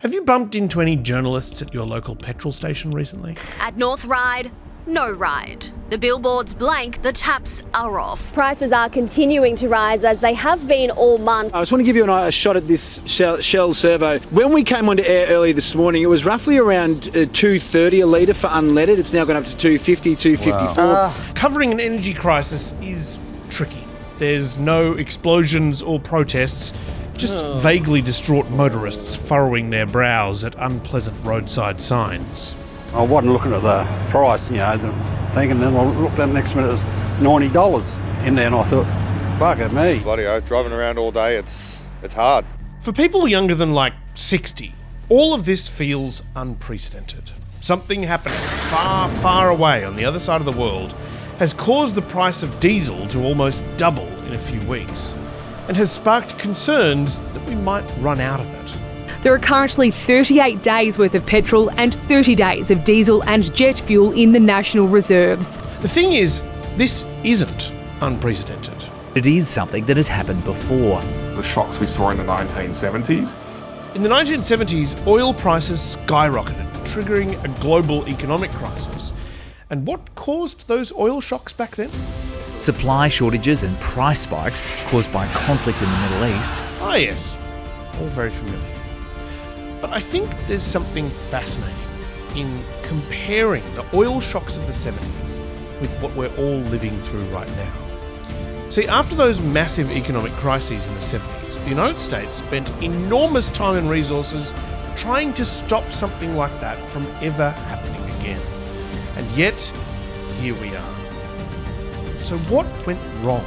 Have you bumped into any journalists at your local petrol station recently? At North Ride, no ride. The billboard's blank, the taps are off. Prices are continuing to rise as they have been all month. I just want to give you a shot at this Shell servo. When we came onto air early this morning, it was roughly around $2.30 a litre for unleaded. It's now gone up to $2.50, $2.54. Wow. Covering an energy crisis is tricky. There's no explosions or protests, just vaguely distraught motorists furrowing their brows at unpleasant roadside signs. I wasn't looking at the price, thinking, then I looked at the next minute, it was $90 in there, and I thought, fuck it, me. Bloody hell, driving around all day, it's hard. For people younger than 60, all of this feels unprecedented. Something happening far, far away on the other side of the world has caused the price of diesel to almost double in a few weeks, and has sparked concerns that we might run out of it. There are currently 38 days worth of petrol and 30 days of diesel and jet fuel in the national reserves. The thing is, this isn't unprecedented. It is something that has happened before. The shocks we saw in the 1970s. In the 1970s, oil prices skyrocketed, triggering a global economic crisis. And what caused those oil shocks back then? Supply shortages and price spikes caused by conflict in the Middle East. Ah yes, all very familiar. But I think there's something fascinating in comparing the oil shocks of the 70s with what we're all living through right now. See, after those massive economic crises in the 70s, the United States spent enormous time and resources trying to stop something like that from ever happening again. And yet, here we are. So what went wrong?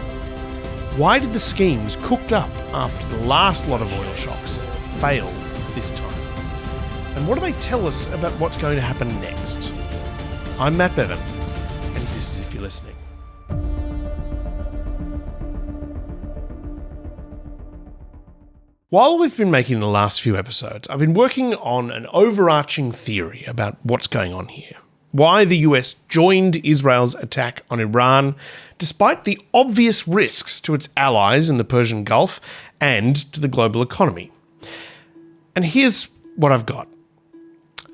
Why did the schemes cooked up after the last lot of oil shocks fail this time? And what do they tell us about what's going to happen next? I'm Matt Bevan, and this is If You're Listening. While we've been making the last few episodes, I've been working on an overarching theory about what's going on here. Why the US joined Israel's attack on Iran, despite the obvious risks to its allies in the Persian Gulf and to the global economy. And here's what I've got.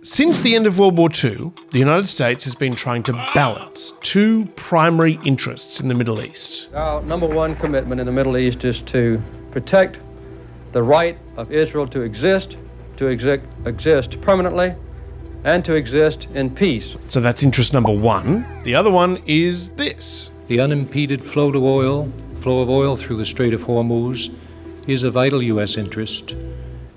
Since the end of World War II, the United States has been trying to balance two primary interests in the Middle East. Our number one commitment in the Middle East is to protect the right of Israel to exist permanently, and to exist in peace. So that's interest number one. The other one is this. The unimpeded flow of oil through the Strait of Hormuz is a vital U.S. interest.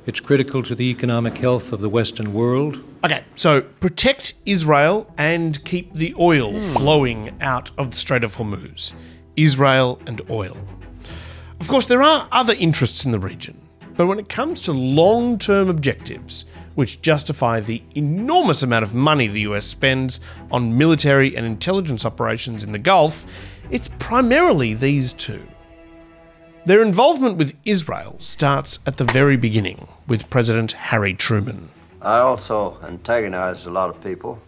It's critical to the economic health of the Western world. Okay, so protect Israel and keep the oil flowing out of the Strait of Hormuz. Israel and oil. Of course, there are other interests in the region, but when it comes to long-term objectives, which justify the enormous amount of money the US spends on military and intelligence operations in the Gulf, it's primarily these two. Their involvement with Israel starts at the very beginning, with President Harry Truman. I also antagonized a lot of people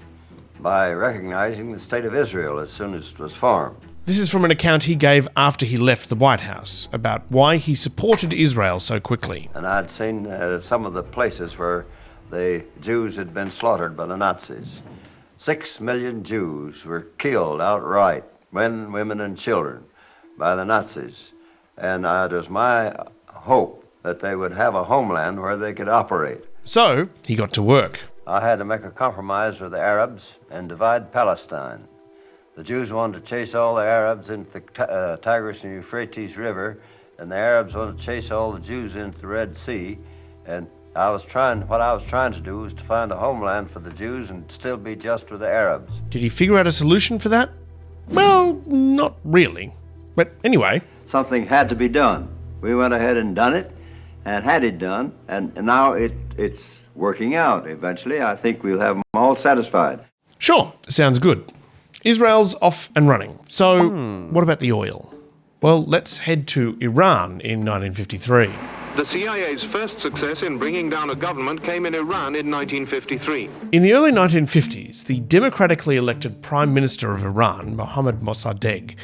by recognizing the State of Israel as soon as it was formed. This is from an account he gave after he left the White House about why he supported Israel so quickly. And I'd seen some of the places where the Jews had been slaughtered by the Nazis. 6 million Jews were killed outright, men, women, and children, by the Nazis. And it was my hope that they would have a homeland where they could operate. So he got to work. I had to make a compromise with the Arabs and divide Palestine. The Jews wanted to chase all the Arabs into the Tigris and Euphrates River, and the Arabs wanted to chase all the Jews into the Red Sea. And what I was trying to do was to find a homeland for the Jews and still be just with the Arabs. Did he figure out a solution for that? Well, not really. But anyway. Something had to be done. We went ahead and done it, and had it done, and now it's working out. Eventually, I think we'll have them all satisfied. Sure, sounds good. Israel's off and running. So what about the oil? Well, let's head to Iran in 1953. The CIA's first success in bringing down a government came in Iran in 1953. In the early 1950s, the democratically elected Prime Minister of Iran, Mohammad Mossadegh,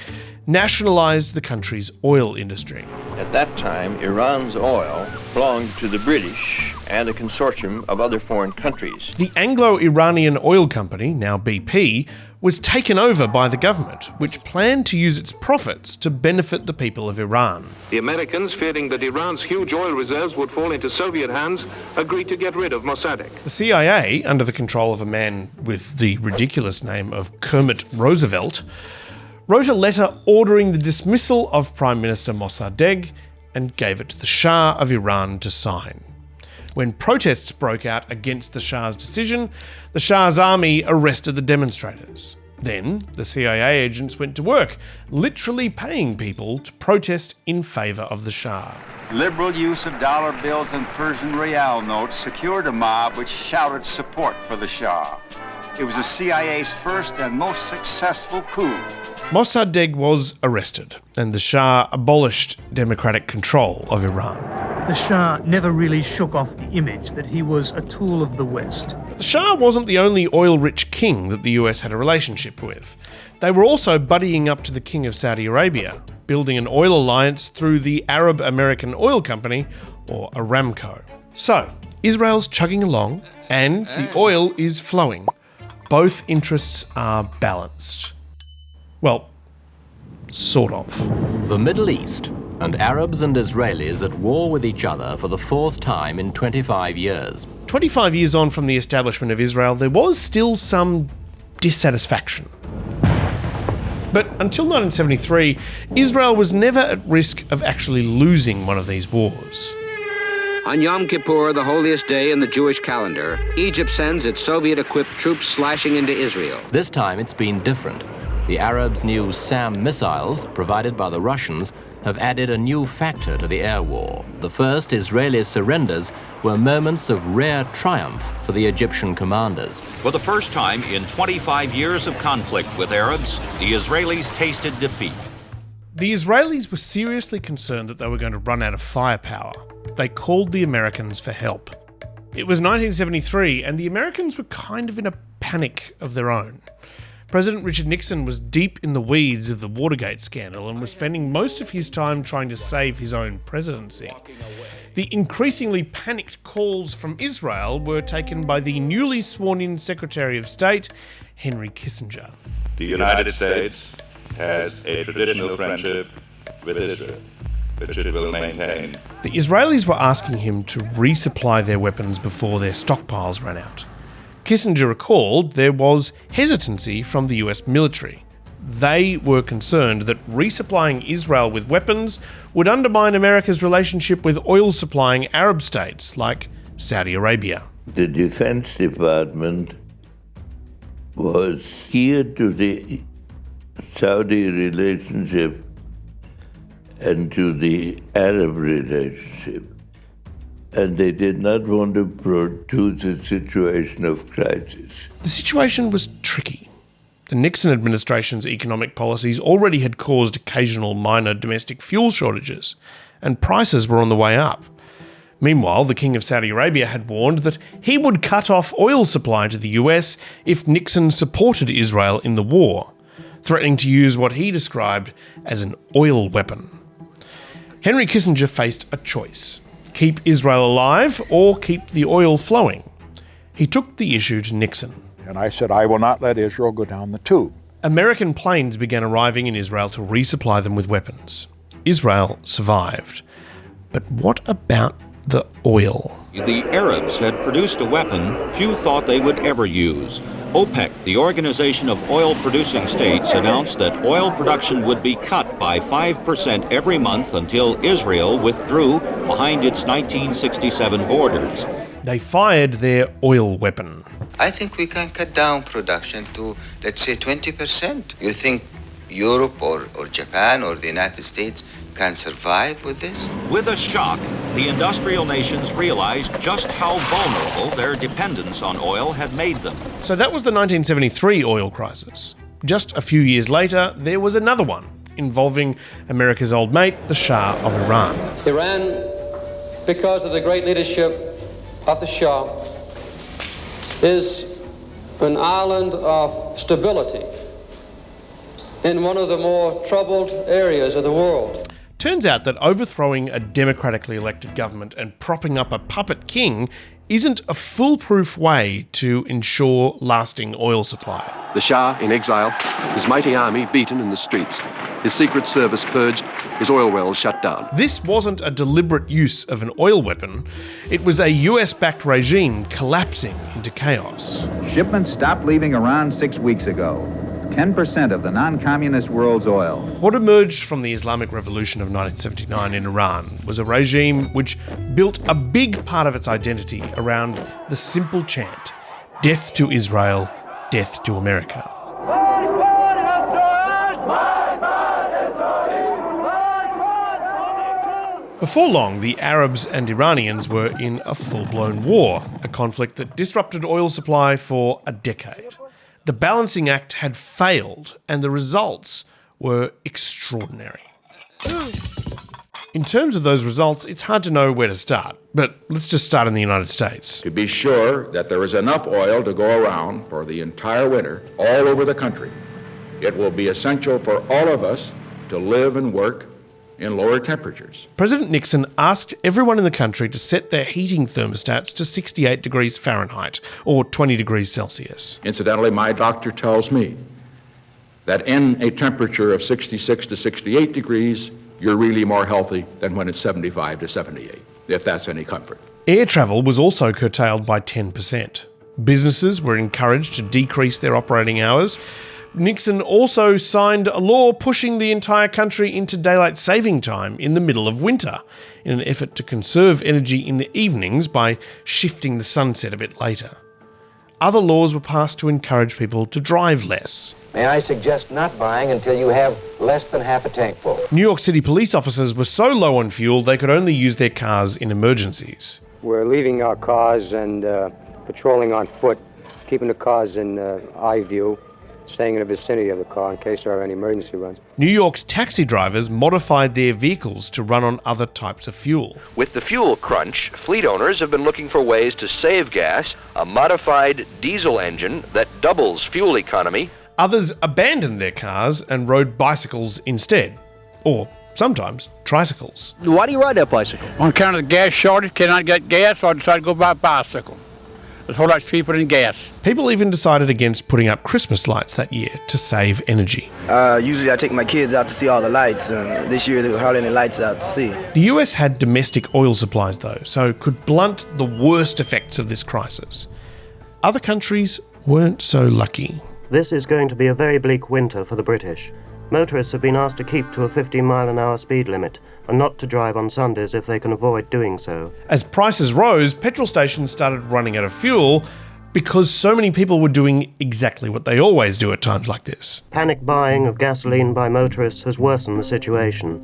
nationalised the country's oil industry. At that time, Iran's oil belonged to the British and a consortium of other foreign countries. The Anglo-Iranian Oil Company, now BP, was taken over by the government, which planned to use its profits to benefit the people of Iran. The Americans, fearing that Iran's huge oil reserves would fall into Soviet hands, agreed to get rid of Mossadegh. The CIA, under the control of a man with the ridiculous name of Kermit Roosevelt, wrote a letter ordering the dismissal of Prime Minister Mossadegh and gave it to the Shah of Iran to sign. When protests broke out against the Shah's decision, the Shah's army arrested the demonstrators. Then, the CIA agents went to work, literally paying people to protest in favour of the Shah. Liberal use of dollar bills and Persian rial notes secured a mob which shouted support for the Shah. It was the CIA's first and most successful coup. Mossadegh was arrested, and the Shah abolished democratic control of Iran. The Shah never really shook off the image that he was a tool of the West. The Shah wasn't the only oil-rich king that the US had a relationship with. They were also buddying up to the King of Saudi Arabia, building an oil alliance through the Arab American Oil Company, or Aramco. So, Israel's chugging along, and the oil is flowing. Both interests are balanced. Well, sort of. The Middle East, and Arabs and Israelis at war with each other for the fourth time in 25 years. 25 years on from the establishment of Israel, there was still some dissatisfaction. But until 1973, Israel was never at risk of actually losing one of these wars. On Yom Kippur, the holiest day in the Jewish calendar, Egypt sends its Soviet-equipped troops slashing into Israel. This time it's been different. The Arabs' new SAM missiles, provided by the Russians, have added a new factor to the air war. The first Israeli surrenders were moments of rare triumph for the Egyptian commanders. For the first time in 25 years of conflict with Arabs, the Israelis tasted defeat. The Israelis were seriously concerned that they were going to run out of firepower. They called the Americans for help. It was 1973, and the Americans were kind of in a panic of their own. President Richard Nixon was deep in the weeds of the Watergate scandal and was spending most of his time trying to save his own presidency. The increasingly panicked calls from Israel were taken by the newly sworn-in Secretary of State, Henry Kissinger. The United States has a traditional friendship with Israel, which it will maintain. The Israelis were asking him to resupply their weapons before their stockpiles ran out. Kissinger recalled there was hesitancy from the US military. They were concerned that resupplying Israel with weapons would undermine America's relationship with oil-supplying Arab states like Saudi Arabia. The Defense Department was geared to the Saudi relationship and to the Arab relationship. And they did not want to produce a situation of crisis. The situation was tricky. The Nixon administration's economic policies already had caused occasional minor domestic fuel shortages, and prices were on the way up. Meanwhile, the King of Saudi Arabia had warned that he would cut off oil supply to the US if Nixon supported Israel in the war, threatening to use what he described as an oil weapon. Henry Kissinger faced a choice: keep Israel alive or keep the oil flowing. He took the issue to Nixon. And I said, I will not let Israel go down the tube. American planes began arriving in Israel to resupply them with weapons. Israel survived. But what about the oil? The Arabs had produced a weapon few thought they would ever use. OPEC, the Organization of Oil-Producing States, announced that oil production would be cut by 5% every month until Israel withdrew behind its 1967 borders. They fired their oil weapon. I think we can cut down production to, let's say, 20%. You think Europe or Japan or the United States can survive with this? With a shock, the industrial nations realized just how vulnerable their dependence on oil had made them. So that was the 1973 oil crisis. Just a few years later, there was another one involving America's old mate, the Shah of Iran. Iran, because of the great leadership of the Shah, is an island of stability in one of the more troubled areas of the world. Turns out that overthrowing a democratically elected government and propping up a puppet king isn't a foolproof way to ensure lasting oil supply. The Shah in exile, his mighty army beaten in the streets, his secret service purged, his oil wells shut down. This wasn't a deliberate use of an oil weapon. It was a US-backed regime collapsing into chaos. Shipments stopped leaving Iran 6 weeks ago. 10% of the non-communist world's oil. What emerged from the Islamic Revolution of 1979 in Iran was a regime which built a big part of its identity around the simple chant, "Death to Israel, death to America." Before long, the Arabs and Iranians were in a full-blown war, a conflict that disrupted oil supply for a decade. The balancing act had failed, and the results were extraordinary. In terms of those results, it's hard to know where to start, but let's just start in the United States. To be sure that there is enough oil to go around for the entire winter all over the country, it will be essential for all of us to live and work in lower temperatures. President Nixon asked everyone in the country to set their heating thermostats to 68 degrees Fahrenheit, or 20 degrees Celsius. Incidentally, my doctor tells me that in a temperature of 66 to 68 degrees, you're really more healthy than when it's 75 to 78, if that's any comfort. Air travel was also curtailed by 10%. Businesses were encouraged to decrease their operating hours. Nixon also signed a law pushing the entire country into daylight saving time in the middle of winter, in an effort to conserve energy in the evenings by shifting the sunset a bit later. Other laws were passed to encourage people to drive less. May I suggest not buying until you have less than half a tank full? New York City police officers were so low on fuel they could only use their cars in emergencies. We're leaving our cars and patrolling on foot, keeping the cars in eye view, staying in the vicinity of the car in case there are any emergency runs. New York's taxi drivers modified their vehicles to run on other types of fuel. With the fuel crunch, fleet owners have been looking for ways to save gas, a modified diesel engine that doubles fuel economy. Others abandoned their cars and rode bicycles instead, or sometimes tricycles. Why do you ride that bicycle? On account of the gas shortage, cannot get gas, so I decided to go buy a bicycle. It's a whole lot cheaper than gas. People even decided against putting up Christmas lights that year to save energy. Usually I take my kids out to see all the lights. This year there were hardly any lights out to see. The US had domestic oil supplies though, so could blunt the worst effects of this crisis. Other countries weren't so lucky. This is going to be a very bleak winter for the British. Motorists have been asked to keep to a 50-mile-an-hour speed limit and not to drive on Sundays if they can avoid doing so. As prices rose, petrol stations started running out of fuel because so many people were doing exactly what they always do at times like this. Panic buying of gasoline by motorists has worsened the situation.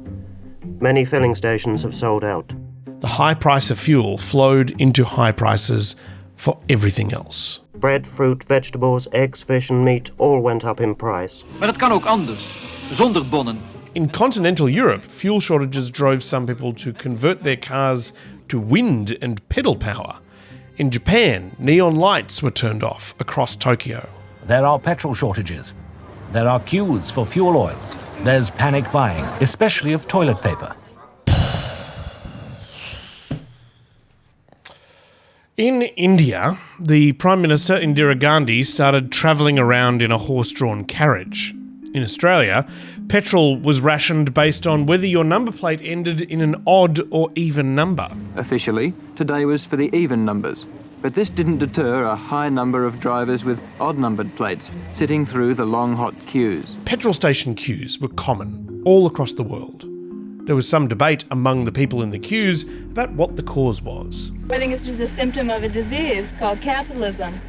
Many filling stations have sold out. The high price of fuel flowed into high prices for everything else. Bread, fruit, vegetables, eggs, fish and meat all went up in price. Maar dat kan ook anders, zonder bonnen. In continental Europe, fuel shortages drove some people to convert their cars to wind and pedal power. In Japan, neon lights were turned off across Tokyo. There are petrol shortages. There are queues for fuel oil. There's panic buying, especially of toilet paper. In India, the Prime Minister Indira Gandhi started travelling around in a horse-drawn carriage. In Australia, petrol was rationed based on whether your number plate ended in an odd or even number. Officially, today was for the even numbers, but this didn't deter a high number of drivers with odd-numbered plates sitting through the long, hot queues. Petrol station queues were common all across the world. There was some debate among the people in the queues about what the cause was. I think it's just a symptom of a disease called capitalism.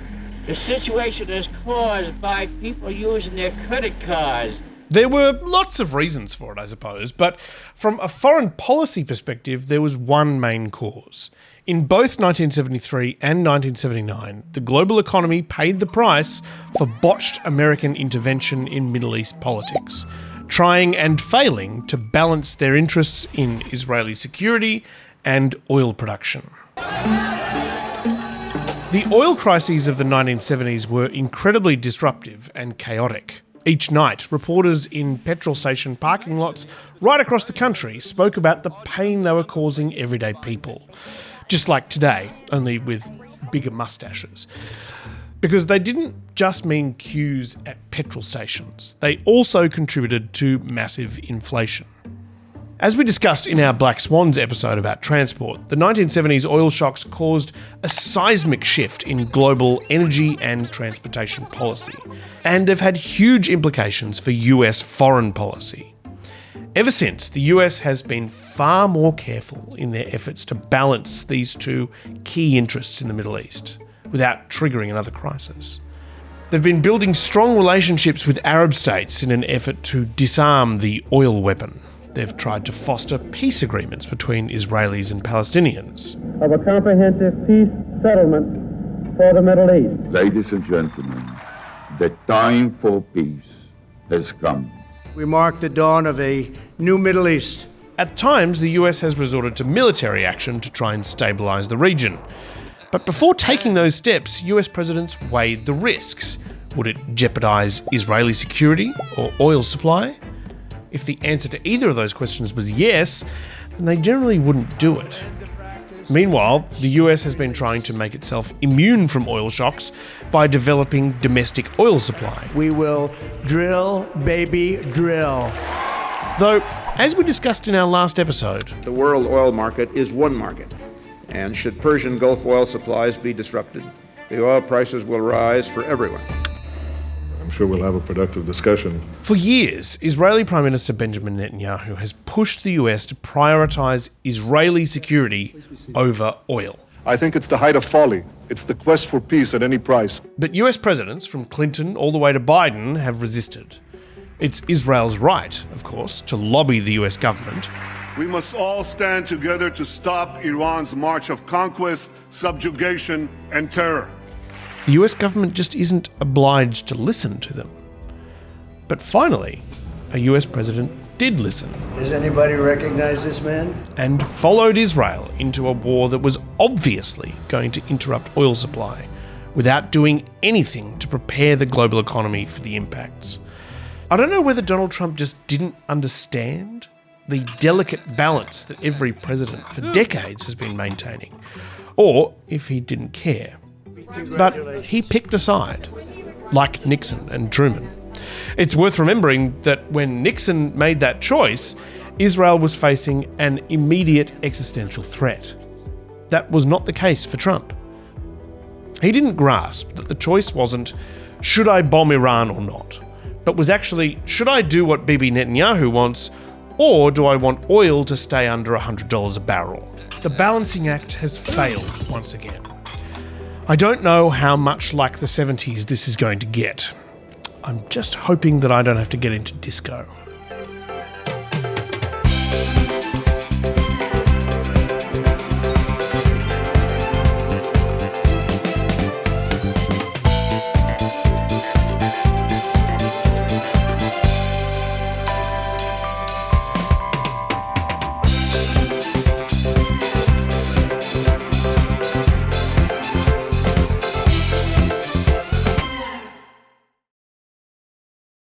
The situation is caused by people using their credit cards. There were lots of reasons for it, I suppose, but from a foreign policy perspective, there was one main cause. In both 1973 and 1979, the global economy paid the price for botched American intervention in Middle East politics, trying and failing to balance their interests in Israeli security and oil production. The oil crises of the 1970s were incredibly disruptive and chaotic. Each night, reporters in petrol station parking lots right across the country spoke about the pain they were causing everyday people. Just like today, only with bigger mustaches. Because they didn't just mean queues at petrol stations, they also contributed to massive inflation. As we discussed in our Black Swans episode about transport, the 1970s oil shocks caused a seismic shift in global energy and transportation policy, and have had huge implications for US foreign policy. Ever since, the US has been far more careful in their efforts to balance these two key interests in the Middle East, without triggering another crisis. They've been building strong relationships with Arab states in an effort to disarm the oil weapon. They've tried to foster peace agreements between Israelis and Palestinians. Of a comprehensive peace settlement for the Middle East. Ladies and gentlemen, the time for peace has come. We mark the dawn of a new Middle East. At times, the US has resorted to military action to try and stabilise the region. But before taking those steps, US presidents weighed the risks. Would it jeopardise Israeli security or oil supply? If the answer to either of those questions was yes, then they generally wouldn't do it. Meanwhile, the US has been trying to make itself immune from oil shocks by developing domestic oil supply. We will drill, baby, drill. Though, as we discussed in our last episode, the world oil market is one market, and should Persian Gulf oil supplies be disrupted, the oil prices will rise for everyone. I'm sure we'll have a productive discussion. For years, Israeli Prime Minister Benjamin Netanyahu has pushed the US to prioritise Israeli security over oil. I think it's the height of folly. It's the quest for peace at any price. But US presidents, from Clinton all the way to Biden, have resisted. It's Israel's right, of course, to lobby the US government. We must all stand together to stop Iran's march of conquest, subjugation, and terror. The US government just isn't obliged to listen to them. But finally, a US president did listen. Does anybody recognize this man? And followed Israel into a war that was obviously going to interrupt oil supply, without doing anything to prepare the global economy for the impacts. I don't know whether Donald Trump just didn't understand the delicate balance that every president for decades has been maintaining, or if he didn't care. But he picked a side, like Nixon and Truman. It's worth remembering that when Nixon made that choice, Israel was facing an immediate existential threat. That was not the case for Trump. He didn't grasp that the choice wasn't, should I bomb Iran or not, but was actually, should I do what Bibi Netanyahu wants, or do I want oil to stay under $100 a barrel? The balancing act has failed once again. I don't know how much like the 70s this is going to get. I'm just hoping that I don't have to get into disco.